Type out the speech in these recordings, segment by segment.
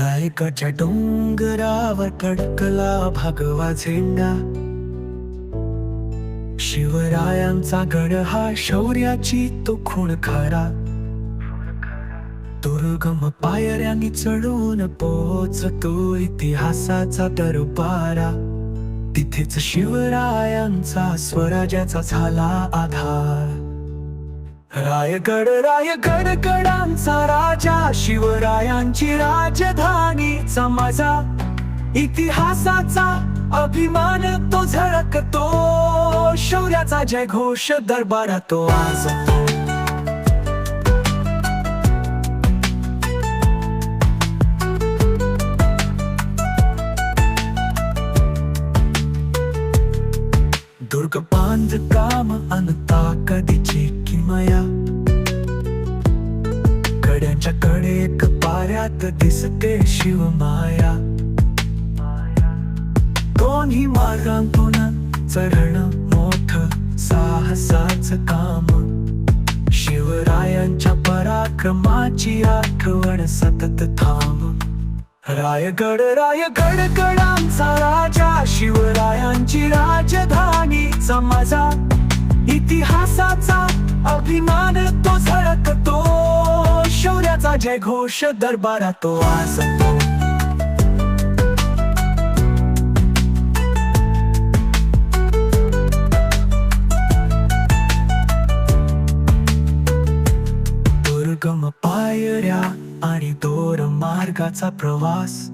रायगडच्या डोंगरावर कडकला भगवा झेंडा. शिवरायांचा गड हा शौर्याची तो खूण खरा. दुर्गम पायऱ्यांनी चढून पोहोचतो इतिहासाचा दरबारा. तिथेच शिवरायांचा स्वराज्याचा झाला आधार. रायगड रायगड गडांचा राजा, शिवरायांची राजधानीचा माझा. इतिहासाचा अभिमान तो झळकतो, शौर्याचा जयघोष दरबारात तो वाजतो. दुर्ग बांधकाम अन ताकदीची किमया. कड्यांच्या कडेक पाऱ्यात दिसते शिवमाया. दोन्ही मार्गांतून चढणं मोठं साहसाचं काम. शिवरायांच्या पराक्रमाची आठवण सतत थांब. रायगड रायगड गडांचा राजा, शिवरायांची राजधानीचा माझा. इतिहासाचा अभिमान तो झळकतो, शौर्याचा जयघोष दरबारात तो वाजतो. दुर्गम पायऱ्या आणि दोर मार्गाचा प्रवास.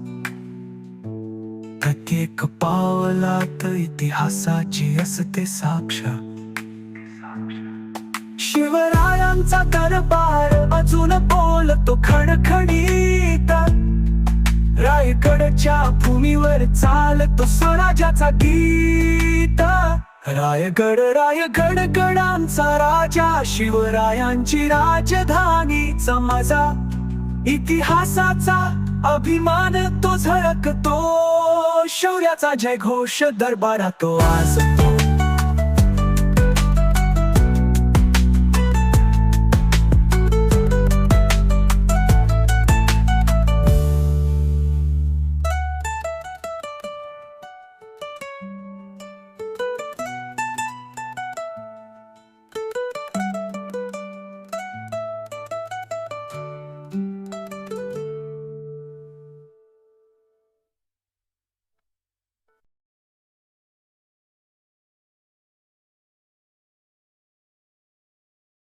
प्रत्येक पावलात इतिहासाची असते साक्ष. शिवरायांचा दरबार अजून बोलतो खणखणीत. रायगडच्या भूमीवर चालतो स्वराज्याचा गीत. रायगड रायगड गडांचा राजा, शिवरायांची राजधानीचा माझा. इतिहासाचा अभिमान तो झळकतो, शौर्याचा जयघोष दरबारात तो वाजतो.